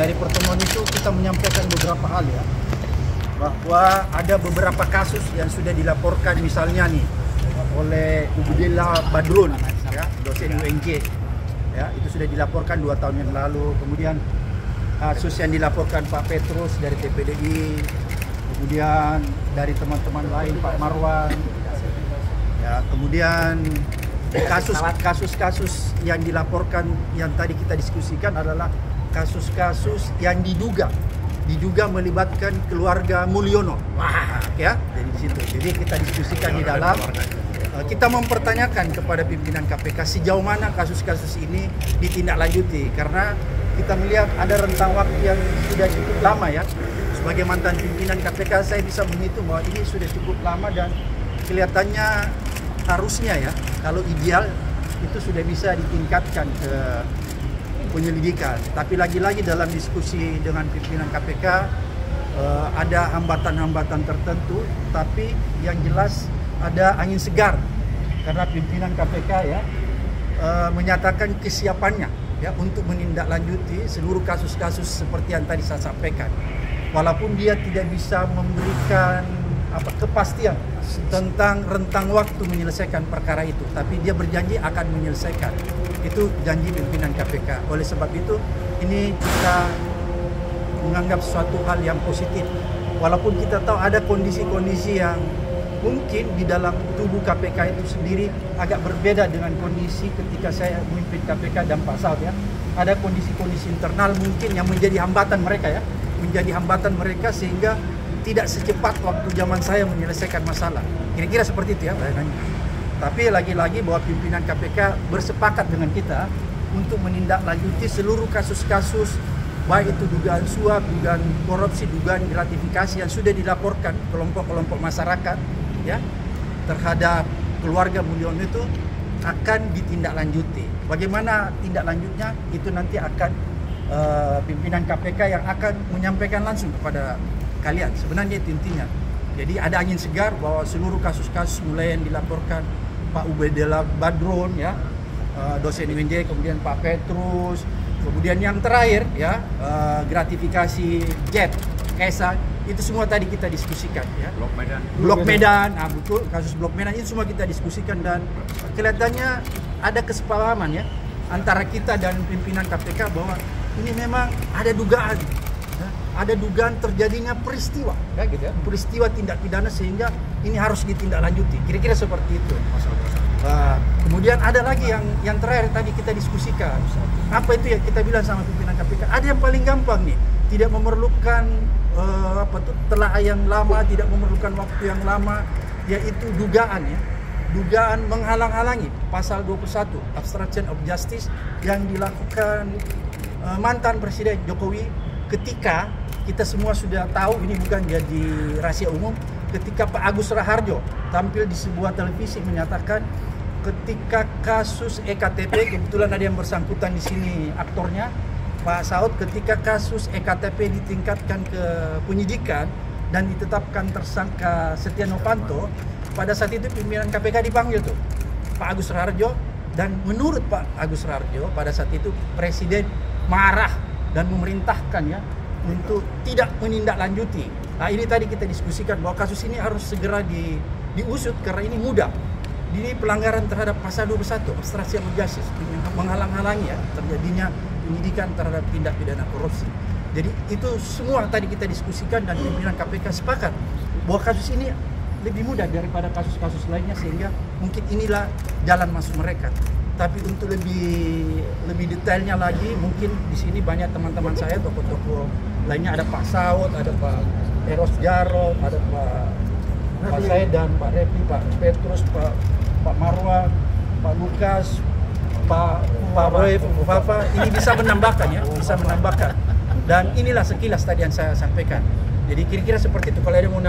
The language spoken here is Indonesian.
dari pertemuan itu kita menyampaikan beberapa hal ya, bahwa ada beberapa kasus yang sudah dilaporkan misalnya nih oleh Ubudillah Badrun ya, dosen UNJ ya, itu sudah dilaporkan 2 tahun yang lalu. Kemudian kasus yang dilaporkan Pak Petrus dari TPDI, kemudian dari teman-teman lain Pak Marwan ya, kemudian kasus-kasus yang dilaporkan yang tadi kita diskusikan adalah kasus-kasus yang diduga melibatkan keluarga Mulyono. Wah, ya. Jadi di situ. Jadi kita diskusikan di dalam, kita mempertanyakan kepada pimpinan KPK sejauh mana kasus-kasus ini ditindaklanjuti, karena kita melihat ada rentang waktu yang sudah cukup lama ya. Sebagai mantan pimpinan KPK, saya bisa menghitung bahwa ini sudah cukup lama dan kelihatannya harusnya ya, kalau ideal itu sudah bisa ditingkatkan ke penyelidikan. Tapi lagi-lagi dalam diskusi dengan pimpinan KPK ada hambatan-hambatan tertentu, tapi yang jelas ada angin segar karena pimpinan KPK ya menyatakan kesiapannya ya untuk menindaklanjuti seluruh kasus-kasus seperti yang tadi saya sampaikan. Walaupun dia tidak bisa memberikan kepastian tentang rentang waktu menyelesaikan perkara itu, tapi dia berjanji akan menyelesaikan. Itu janji pimpinan KPK. Oleh sebab itu, ini kita menganggap suatu hal yang positif. Walaupun kita tahu ada kondisi-kondisi yang mungkin di dalam tubuh KPK itu sendiri agak berbeda dengan kondisi ketika saya memimpin KPK dan Pak Saud ya. Ada kondisi-kondisi internal mungkin yang menjadi hambatan mereka ya, menjadi hambatan mereka sehingga tidak secepat waktu zaman saya menyelesaikan masalah. Kira-kira seperti itu ya bayangannya. Tapi lagi-lagi bahwa pimpinan KPK bersepakat dengan kita untuk menindaklanjuti seluruh kasus-kasus, baik itu dugaan suap, dugaan korupsi, dugaan gratifikasi yang sudah dilaporkan kelompok-kelompok masyarakat ya terhadap keluarga Mulyono itu akan ditindaklanjuti. Bagaimana tindak lanjutnya itu nanti akan pimpinan KPK yang akan menyampaikan langsung kepada kalian. Sebenarnya itu intinya. Jadi ada angin segar bahwa seluruh kasus-kasus mulai yang dilaporkan Pak Ubudillah Badrun ya, dosen UNJ, kemudian Pak Petrus, kemudian yang terakhir ya gratifikasi Jet, Kaisar, itu semua tadi kita diskusikan ya. Blok Medan, betul, kasus Blok Medan itu semua kita diskusikan dan kelihatannya ada kesepahaman ya antara kita dan pimpinan KPK bahwa ini memang ada dugaan. Ada dugaan terjadinya peristiwa, ya gitu ya, peristiwa tindak pidana sehingga ini harus ditindaklanjuti. Kira-kira seperti itu. Kemudian ada lagi yang terakhir tadi kita diskusikan. Apa itu ya kita bilang sama pimpinan KPK? Ada yang paling gampang nih, tidak memerlukan telaah yang lama, tidak memerlukan waktu yang lama, yaitu dugaan ya. Dugaan menghalang-halangi pasal 21 obstruction of justice yang dilakukan mantan Presiden Jokowi ketika kita semua sudah tahu, ini bukan jadi rahasia umum, ketika Pak Agus Raharjo tampil di sebuah televisi menyatakan ketika kasus EKTP, kebetulan ada yang bersangkutan di sini aktornya Pak Saud, ketika kasus EKTP ditingkatkan ke penyidikan dan ditetapkan tersangka Setia Novanto, pada saat itu pimpinan KPK dipanggil tuh Pak Agus Raharjo, dan menurut Pak Agus Raharjo pada saat itu Presiden marah dan memerintahkan ya untuk tidak menindaklanjuti. Nah ini tadi kita diskusikan bahwa kasus ini harus segera diusut karena ini mudah. Ini pelanggaran terhadap pasal 21 obstruction of justice, menghalang-halangi ya terjadinya penyidikan terhadap tindak pidana korupsi. Jadi itu semua tadi kita diskusikan dan pimpinan KPK sepakat bahwa kasus ini lebih mudah daripada kasus-kasus lainnya sehingga mungkin inilah jalan masuk mereka. Tapi untuk lebih detailnya lagi, mungkin di sini banyak teman-teman saya, tokoh-tokoh lainnya, ada Pak Saud, ada Pak Eros Jarot, ada Pak Said dan Pak Repi, Pak Petrus, Pak Marwan, Pak Lukas, Pak Roy, Pak Fafa, ini bisa menambahkan ya, bisa menambahkan. Dan inilah sekilas tadi yang saya sampaikan. Jadi kira-kira seperti itu. Kalau ada yang mau